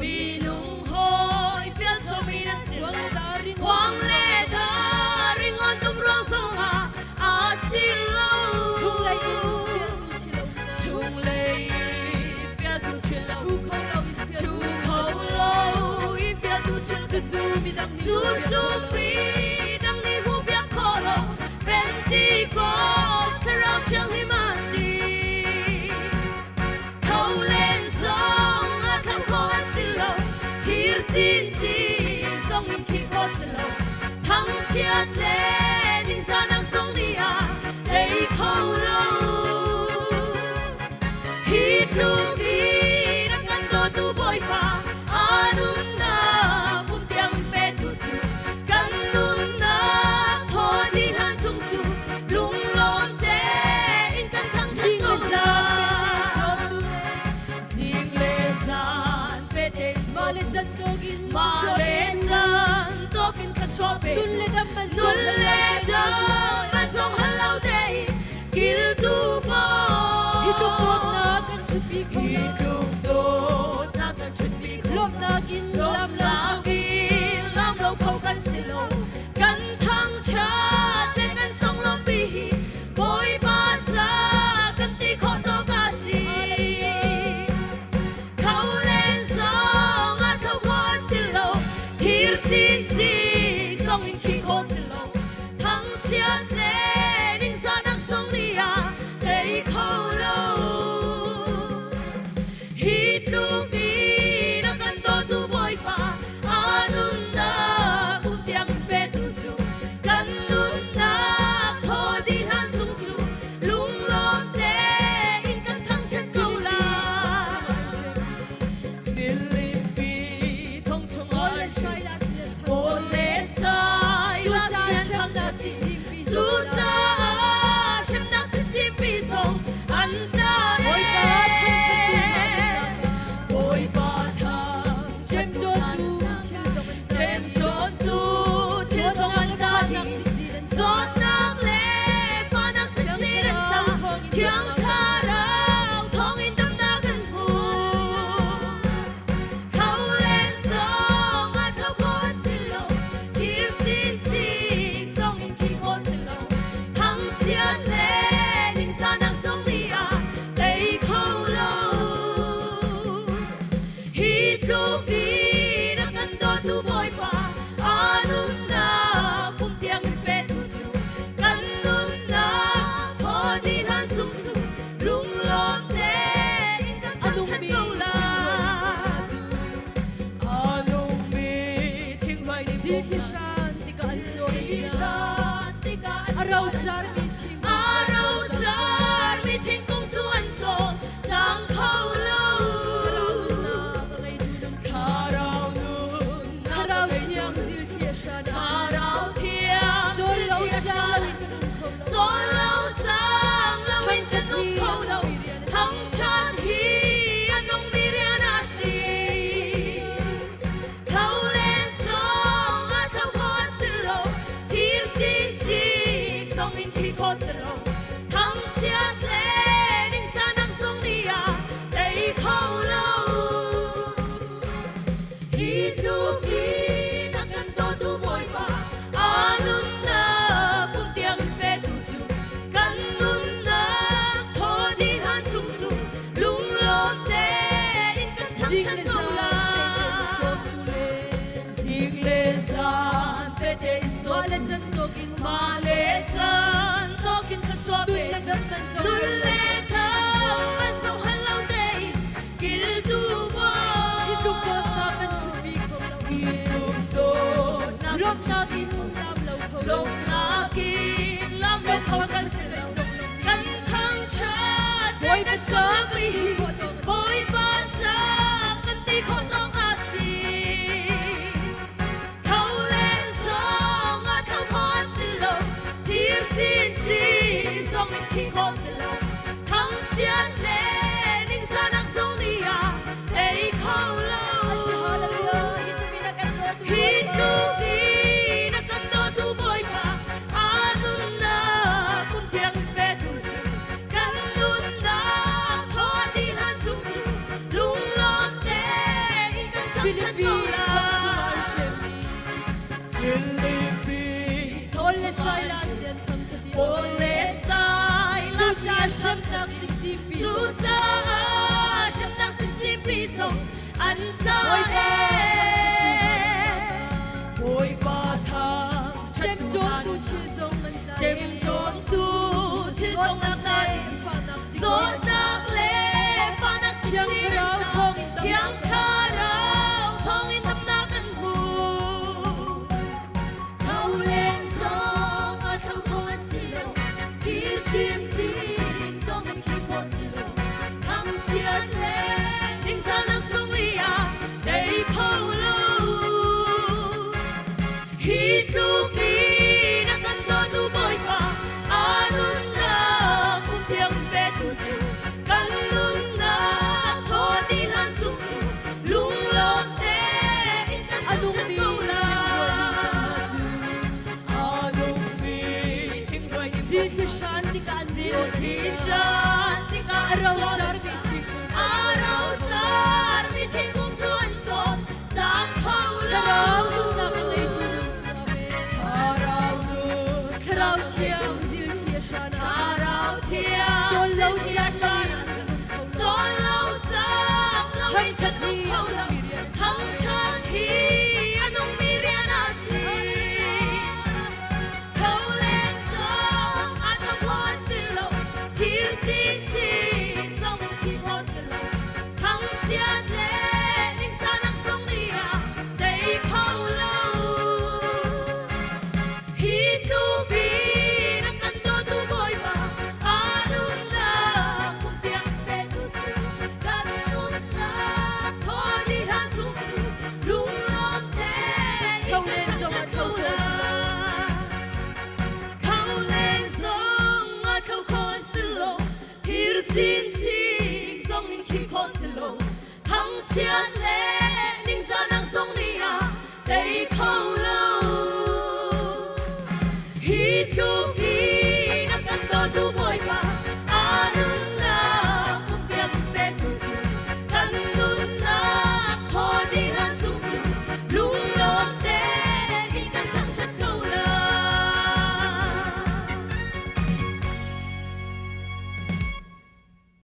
vì nung hôi phía cho mi đã xịt quang lệ ta ring on tum rong sông hà à xin lâu chung lệ phía tu chuyện lâu chu khâu lâu phía tu chuyện tu chu mi đang đi vu biếc khó lâu Pentecost cái rau chẳng hi mà gì thâu lên sông à thâu khó xin lâu thiêu chín chi sông in khi khó xin lâu thăng chiết lên đình sa năng sông đi à đây khâu lâu hít lúc đi đang ngăn tô tu bôi pha anum na bum tiang pe tu chu kan nun na tho đi han sung chu lung lom te in kan thang chân câu ra jing le zan pe te ma le zan tokin ka cho pe dun le dam man song halau te kil tu bo hi tu tot na kan chu pi hi tu tot na kan chu pi lom na kin lam lo khâu kan silo kan thang cha te kan song lo pi boy ba sa kan ti kho to ka si khâu lên song a khâu kho silo thiêu xin chi song in khi kho silo thang cha te ding sa nang song ni a te khâu lo hít lúc đi nó kan to tu boy pa anun na bum tiang pe tu chu kan nun na tho đi han sung chu lung lom te in kan thang chân câu la Philippi thông chung ơi bồ lê sai la sian thang chân su cha xem đắc chân tim pi song an ta bôi ba thang jem chốt tu chia song an ta giọt nước lệ pha nắng chân si đến ta tiếng ca rao thong in tâm ta gần phù khâu lên sông a khâu khó xin lâu chim xin xin sông in khi khó xin lâu thăng chiết lên đình sa nắng sông đi à đây khâu lâu hít lúc đi đã cần to tu bôi pha anun na bum tiang pe tu su kan nun na tho đi han sung su lung lom te in kan thang chân câu la anum mi thing vai ni ji shan ti ka an so ni shan ti ka arau char mi thing kong chu an so chang khâu lâu Karao chiang zil kia shan Karao thiang zol lâu chang lâu in chân nung khâu lâu thăng chan hi an nong mi rian a si khâu lên song a khâu khó xin lâu thiêu xin xin song in khi khó xin lâu thăng chiết lên đình sa nang song đi à đây khâu lâu hít lúc đi nang kan to tu boy pa anun na bum tiang pe tu chu kan nun na tho đi han sung sung lung lom te in kan thang chân câu la zing le zan pe te in zo le chân tokin ma le zan tokin ka chwa pe dun le ta man song halau te kil tu bo hi tu ko ta kan chu pi ko lom na kin lam lo khâu kan sin kan thang chat boy ba chak li boy ba sa kan ti kho tong a si thâu lên sông a thâu khó xin lâu thiêu chín chi song in khi khó xin shem nak chim chim pi su cha shem nak chim chim pi song an ta boy ba tha chem chon tu chi song nan chem chon tu thi song nan nai so nak le fa nak chiang rao thong chiang tha rao thong in tam na kan hu thâu lên song a thâu thong a si lo chi chim sin trong mình khi có si lo thăm chiang le ding sa nak song ria dei thâu lo hi tu ki na kan to tu boy pa anun na kum tiang pe tu su kan lun na tho di lan sung su lung lom te in kan adung bi adung bi ching roi zin fi shan ti ka zin fi shan ti ka rau zar vi chi rau zar vi thi kum chuan chon chang khau la rau tu na kan nei tu rau chiang zil chia shan rau chiang chon lo chia